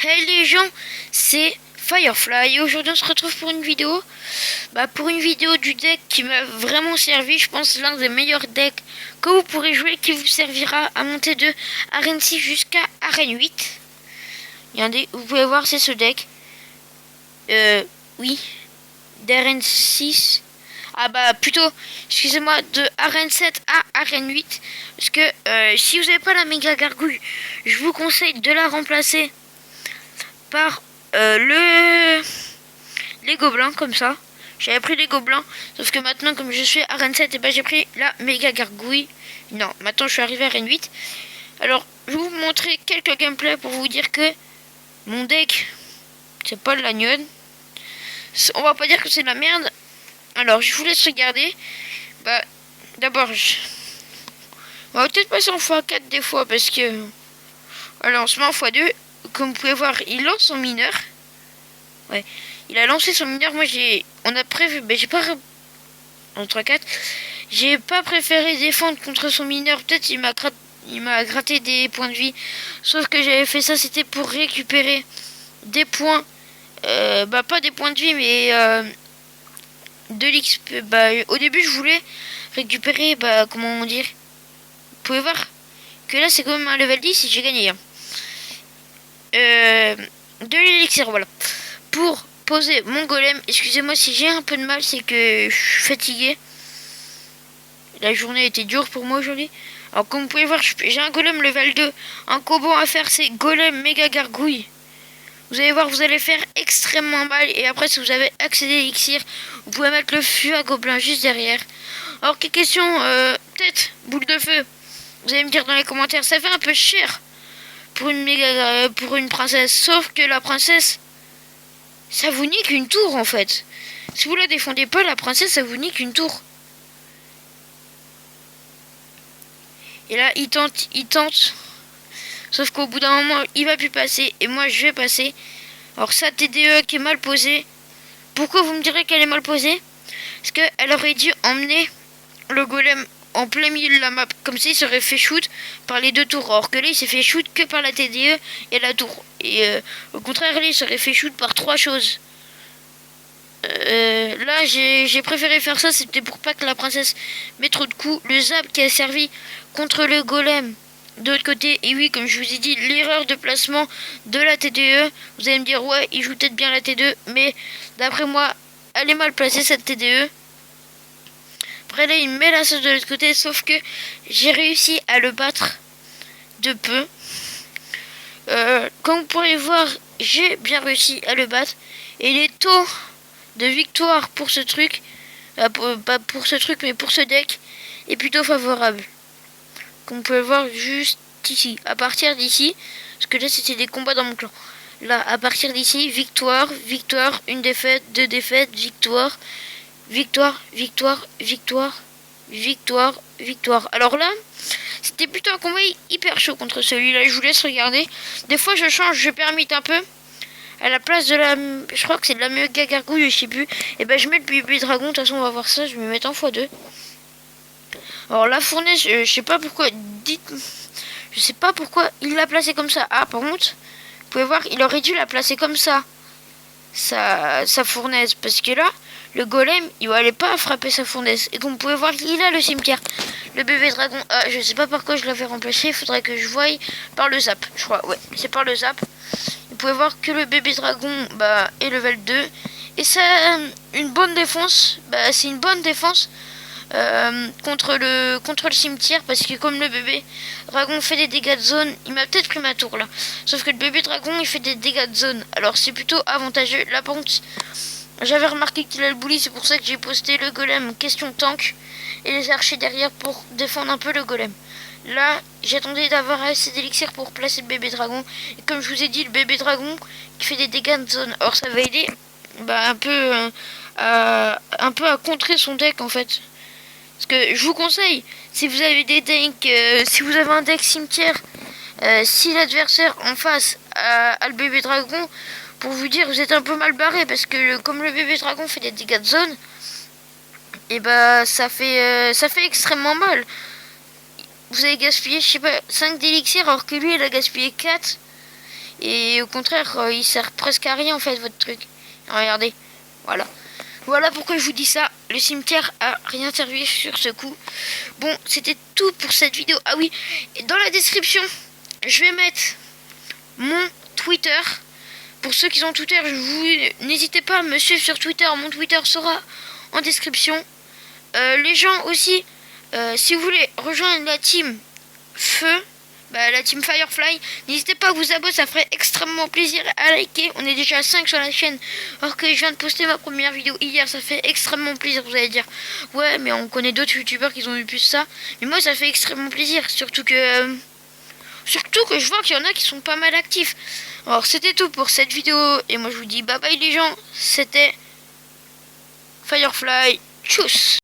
Hey les gens, c'est Firefly et aujourd'hui on se retrouve pour une vidéo. Pour une vidéo du deck qui m'a vraiment servi, je pense l'un des meilleurs decks que vous pourrez jouer, qui vous servira à monter de Arène 6 jusqu'à Arène 8. Regardez, vous pouvez voir, c'est ce deck. Oui, d'Arène 6. Plutôt, excusez-moi, de Arène 7 à Arène 8. Parce que si vous n'avez pas la méga gargouille, je vous conseille de la remplacer par les gobelins, comme ça. J'avais pris les gobelins, sauf que maintenant, comme je suis à Arène 7, j'ai pris la méga gargouille. Non, maintenant je suis arrivé à Arène 8. Alors, je vais vous montrer quelques gameplays pour vous dire que mon deck, c'est pas de la gnône. On va pas dire que c'est de la merde. Alors, je vous laisse regarder. D'abord, on va peut-être passer en x4 des fois, parce que... Alors, on se met en x2. Comme vous pouvez voir, il lance son mineur. Ouais, il a lancé son mineur. Moi, on a prévu... j'ai pas... En 3-4. J'ai pas préféré défendre contre son mineur. Peut-être il m'a gratté des points de vie. Sauf que j'avais fait ça, c'était pour récupérer des points. Pas des points de vie, mais... de l'XP. Au début, je voulais récupérer... comment dire... Vous pouvez voir que là, c'est quand même un level 10 et j'ai gagné. De l'élixir, voilà. Pour poser mon golem. Excusez-moi si j'ai un peu de mal, c'est que je suis fatigué. La journée était dure pour moi aujourd'hui. Alors comme vous pouvez voir, j'ai un golem level 2. Un combo à faire, c'est golem méga gargouille. Vous allez voir, vous allez faire extrêmement mal. Et après, si vous avez accédé à l'élixir, vous pouvez mettre le feu à gobelin juste derrière. Alors, quelle question, peut-être, boule de feu. Vous allez me dire dans les commentaires, ça fait un peu cher pour une princesse. Sauf que la princesse, ça vous nique une tour en fait. Si vous la défendez pas, la princesse, ça vous nique une tour. Et là, il tente. Sauf qu'au bout d'un moment, il va plus passer. Et moi, je vais passer. Alors sa TDE qui est mal posée. Pourquoi vous me direz qu'elle est mal posée? Parce qu'elle aurait dû emmener le golem en plein milieu de la map. Comme ça, il serait fait shoot par les deux tours. Or que là, il s'est fait shoot que par la TDE et la tour. Et au contraire, là, il serait fait shoot par trois choses. Là, j'ai préféré faire ça. C'était pour pas que la princesse mette trop de coups. Le zap qui a servi contre le golem de l'autre côté. Et oui, comme je vous ai dit, l'erreur de placement de la TDE. Vous allez me dire, ouais, il joue peut-être bien la TDE. Mais d'après moi, elle est mal placée, cette TDE. Après là, il met la sauce de l'autre côté, sauf que j'ai réussi à le battre de peu. Comme vous pourrez voir, j'ai bien réussi à le battre. Et les taux de victoire pour ce truc, pas pour ce truc, mais pour ce deck, est plutôt favorable. Comme vous pouvez voir juste ici, à partir d'ici, parce que là c'était des combats dans mon clan. Là, à partir d'ici, victoire, victoire, une défaite, deux défaites, victoire. Victoire, victoire, victoire, victoire, victoire. Alors là, c'était plutôt un combat hyper chaud contre celui-là. Je vous laisse regarder. Des fois, je change, je permute un peu. À la place de la... Je crois que c'est de la méga gargouille, je sais plus. Et je mets le bébé dragon. De toute façon, on va voir ça. Je vais me mettre en x2. Alors la fournaise, je sais pas pourquoi. Je sais pas pourquoi il l'a placé comme ça. Ah, par contre, vous pouvez voir, il aurait dû la placer comme ça. Sa fournaise. Parce que là... Le golem, il va aller pas frapper sa fournaise. Et comme vous pouvez voir, il a le cimetière. Le bébé dragon, je sais pas par quoi je l'avais remplacé. Il faudrait que je voie par le zap. Je crois, ouais, c'est par le zap. Vous pouvez voir que le bébé dragon est level 2. Et ça, une bonne défense. C'est une bonne défense contre le cimetière. Parce que comme le bébé dragon fait des dégâts de zone, il m'a peut-être pris ma tour là. Sauf que le bébé dragon, il fait des dégâts de zone. Alors c'est plutôt avantageux. Là par contre... J'avais remarqué qu'il a le bully, c'est pour ça que j'ai posté le golem question tank et les archers derrière pour défendre un peu le golem. Là, j'attendais d'avoir assez d'élixir pour placer le bébé dragon. Et comme je vous ai dit, le bébé dragon qui fait des dégâts de zone. Or, ça va aider un peu à contrer son deck en fait. Parce que je vous conseille, si vous avez des decks, si vous avez un deck cimetière, si l'adversaire en face a le bébé dragon, pour vous dire, vous êtes un peu mal barré parce que comme le bébé dragon fait des dégâts de zone, et ça fait extrêmement mal. Vous avez gaspillé, je sais pas, 5 d'élixir alors que lui il a gaspillé 4. Et au contraire, il sert presque à rien en fait votre truc. Regardez, voilà. Voilà pourquoi je vous dis ça. Le cimetière a rien servi sur ce coup. Bon, c'était tout pour cette vidéo. Ah oui, dans la description, je vais mettre mon Twitter. Pour ceux qui ont Twitter, n'hésitez pas à me suivre sur Twitter. Mon Twitter sera en description. Les gens aussi, si vous voulez rejoindre la team Feu, la team Firefly, n'hésitez pas à vous abonner, ça ferait extrêmement plaisir, à liker. On est déjà à 5 sur la chaîne, alors que je viens de poster ma première vidéo hier. Ça fait extrêmement plaisir. Vous allez dire, ouais, mais on connaît d'autres youtubeurs qui ont eu plus ça. Mais moi, ça fait extrêmement plaisir, surtout que je vois qu'il y en a qui sont pas mal actifs. Alors, c'était tout pour cette vidéo, et moi je vous dis bye bye les gens. C'était Firefly, tchuss.